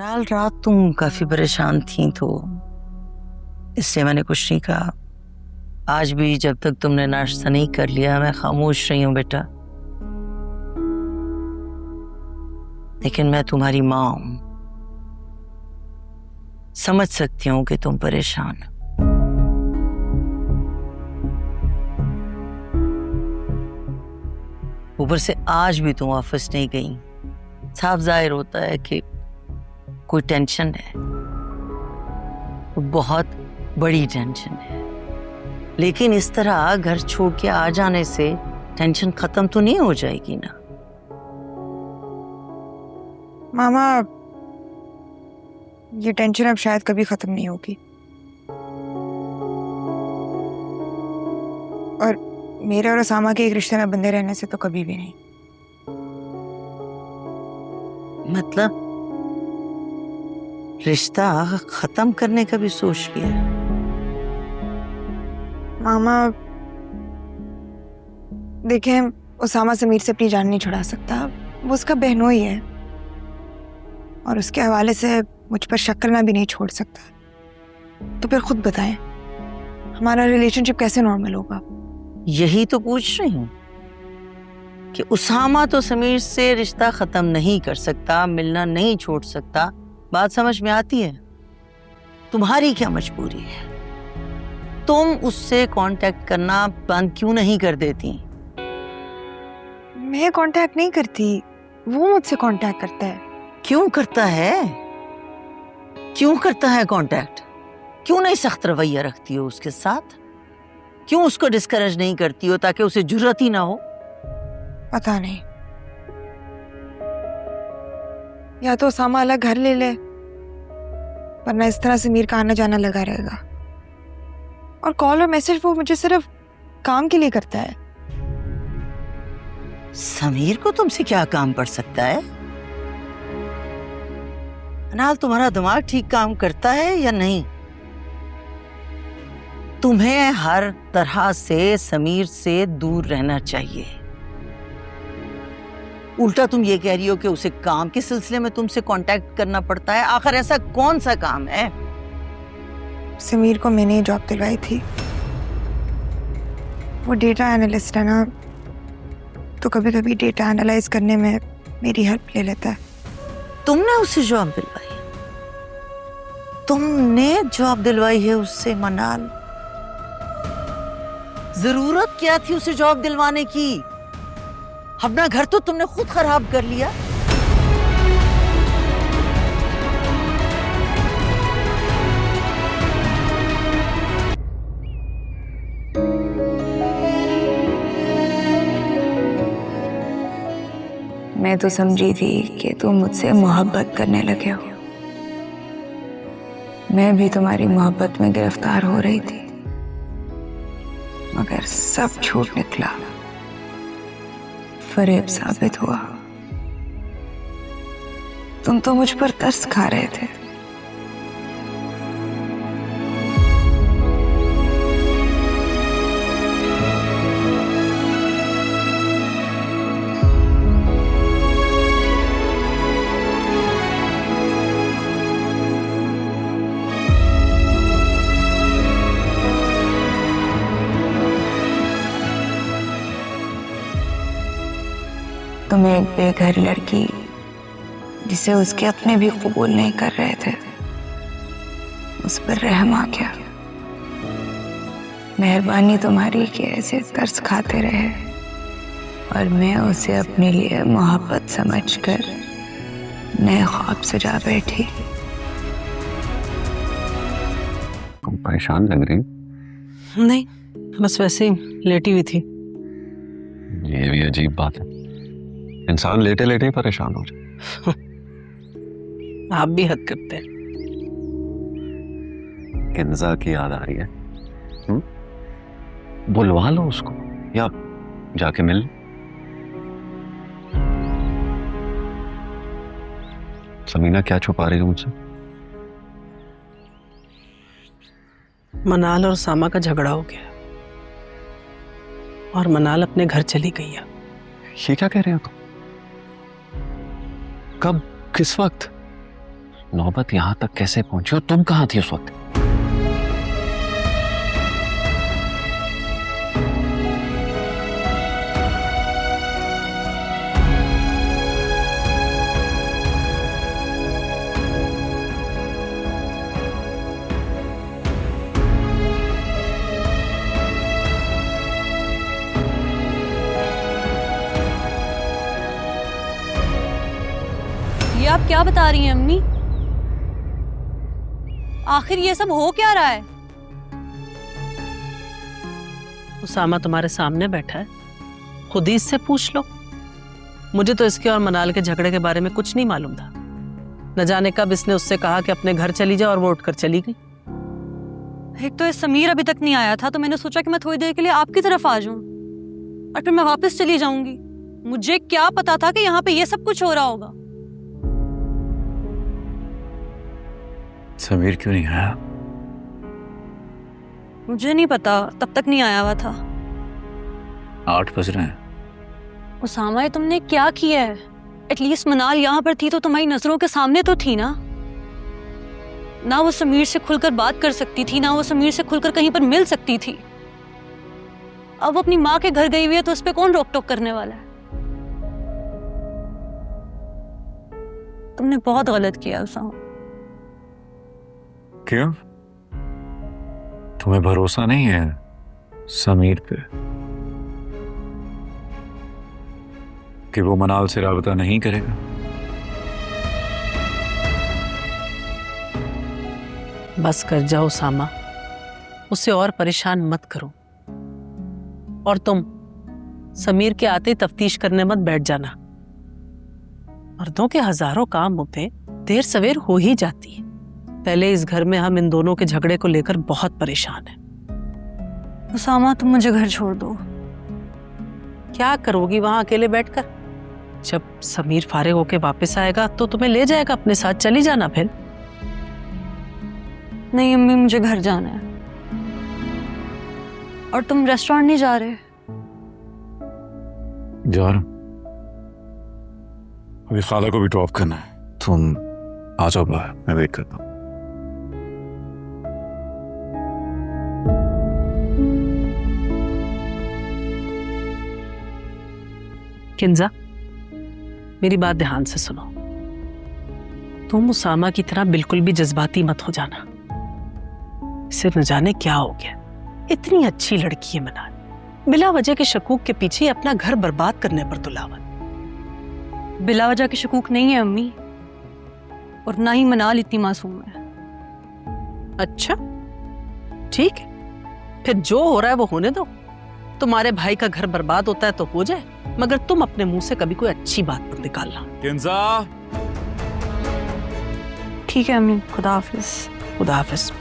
मनाल, रात तुम काफी परेशान थी तो इससे मैंने कुछ नहीं कहा। आज भी जब तक तुमने नाश्ता नहीं कर लिया मैं खामोश रही हूं बेटा। लेकिन मैं तुम्हारी माँ हूं, समझ सकती हूं कि तुम परेशान हो। ऊपर से आज भी तुम ऑफिस नहीं गई, साफ जाहिर होता है कि कोई टेंशन है, बहुत बड़ी टेंशन है। लेकिन इस तरह घर छोड़ के आ जाने से टेंशन खत्म तो नहीं हो जाएगी ना। मामा, ये टेंशन अब शायद कभी खत्म नहीं होगी। और मेरे और असामा के एक रिश्ते में बंधे रहने से तो कभी भी नहीं। मतलब रिश्ता खत्म करने का भी सोच लिया? मामा देखें, उसामा समीर से अपनी जान नहीं छुड़ा सकता, वो उसका बहनोई है और उसके हवाले से मुझ पर शक करना भी नहीं छोड़ सकता। तो फिर खुद बताएं, हमारा रिलेशनशिप कैसे नॉर्मल होगा? यही तो पूछ रही हूं कि उसामा तो समीर से रिश्ता खत्म नहीं कर सकता, मिलना नहीं छोड़ सकता। बात समझ में आती है? तुम्हारी क्या मजबूरी है? तुम उससे कांटेक्ट करना बंद क्यों नहीं कर देती? मैं कांटेक्ट नहीं करती, वो मुझसे कांटेक्ट करता है। क्यों करता है? क्यों करता है कांटेक्ट? क्यों नहीं सख्त रवैया रखती हो उसके साथ? क्यों उसको डिस्करेज नहीं करती हो ताकि उसे जुर्रत ही ना हो? पता नहीं, या तो उसामा अलग घर ले ले, वरना इस तरह से मीर का आना जाना लगा रहेगा। और कॉल और मैसेज वो मुझे सिर्फ काम के लिए करता है। समीर को तुमसे क्या काम पड़ सकता है? अनाल, तुम्हारा दिमाग ठीक काम करता है या नहीं? तुम्हें हर तरह से समीर से दूर रहना चाहिए। उल्टा तुम ये कह रही हो कि उसे काम के सिलसिले में तुमसे कांटेक्ट करना पड़ता है। आखिर ऐसा कौन सा काम है? समीर को मैंने ही जॉब दिलवाई थी। वो डेटा एनालिस्ट है ना, तो कभी कभी डेटा एनालाइज करने में मेरी हेल्प ले लेता है। तुमने उसे जॉब दिलवाई? तुमने जॉब दिलवाई है उससे मनाल? जरूरत क्या थी उसे जॉब दिलवाने की? अपना घर तो तुमने खुद खराब कर लिया। मैं तो समझी थी कि तुम मुझसे मोहब्बत करने लगे हो। मैं भी तुम्हारी मोहब्बत में गिरफ्तार हो रही थी, मगर सब झूठ निकला, फरेब साबित हुआ। तुम तो मुझ पर तरस खा रहे थे। तुम एक बेघर लड़की जिसे उसके अपने भी कबूल नहीं कर रहे थे, उस पर रहम आ गया। मेहरबानी तुम्हारी कि ऐसे तरस खाते रहे और मैं उसे अपने लिए मोहब्बत समझकर नए ख्वाब सजा बैठी। तुम परेशान लग रही? नहीं, बस वैसे ही लेटी हुई थी। ये भी अजीब बात है, इंसान लेटे लेटे ही परेशान हो जाए। आप भी हद करते हैं। किन्जा की याद आ रही है? बुलवा लो उसको या जाके मिल। समीना क्या छुपा रही हो मुझसे? मनाल और सामा का झगड़ा हो गया और मनाल अपने घर चली गई है। ये क्या कह रहे हो तुम? कब? किस वक्त? नौबत यहाँ तक कैसे पहुंची और तुम कहाँ थी उस वक्त? ये आप क्या बता रही हैं अम्मी? आखिर ये सब हो क्या रहा है? उसामा तुम्हारे सामने बैठा है, खुद ही इससे पूछ लो। मुझे तो इसके और मनाल के झगड़े के बारे में कुछ नहीं मालूम था। न जाने कब इसने उससे कहा कि अपने घर चली जा और वो उठकर चली गई। एक तो ये समीर अभी तक नहीं आया था, तो मैंने सोचा कि मैं थोड़ी देर के लिए आपकी तरफ आ जाऊं और फिर मैं वापस चली जाऊंगी। मुझे क्या पता था कि यहाँ पे ये सब कुछ हो रहा होगा। समीर क्यों नहीं आया? मुझे नहीं पता, तब तक नहीं आया हुआ था। 8 बज रहे हैं। उसामा, ये तुमने क्या किया है? एटलीस्ट मनाल यहाँ पर थी तो तुम्हारी नजरों के सामने तो थी ना। ना वो समीर से खुलकर बात कर सकती थी, ना वो समीर से खुलकर कहीं पर मिल सकती थी। अब वो अपनी माँ के घर गई हुई है तो उस पर कौन रोक टोक करने वाला है? तुमने बहुत गलत किया उसामा। क्यों? तुम्हें भरोसा नहीं है समीर पे कि वो मनाल से राबता नहीं करेगा? बस कर जाओ उसामा, उसे और परेशान मत करो। और तुम समीर के आते ही तफ्तीश करने मत बैठ जाना। मर्दों के हजारों काम होते देर सवेर हो ही जाती है। पहले इस घर में हम इन दोनों के झगड़े को लेकर बहुत परेशान हैं। उसामा, तुम मुझे घर छोड़ दो। क्या करोगी वहां अकेले बैठकर? जब समीर फारिग होके वापस आएगा तो तुम्हें ले जाएगा अपने साथ, चली जाना फिर। नहीं अम्मी, मुझे घर जाना है। और तुम रेस्टोरेंट नहीं जा रहे? जा रहा हूं। अभी खाला को भी ड्रॉप करना है। तुम आ जाओ बाहर, मैं वेट करता हूँ। किंजा, मेरी बात ध्यान से सुनो। तुम उसामा की तरह बिल्कुल भी जज्बाती मत हो जाना। इसे न जाने क्या हो गया। इतनी अच्छी लड़की है मनाल, बिला वजह के शकूक के पीछे अपना घर बर्बाद करने पर तुलावा। बिला वजह के शकूक नहीं है अम्मी, और ना ही मनाल इतनी मासूम है। अच्छा ठीक है, फिर जो हो रहा है वो होने दो। तुम्हारे भाई का घर बर्बाद होता है तो हो जाए, मगर तुम अपने मुंह से कभी कोई अच्छी बात मत निकालना। किंजा, ठीक है अम्मी, खुदा हाफिज। खुदा हाफिज।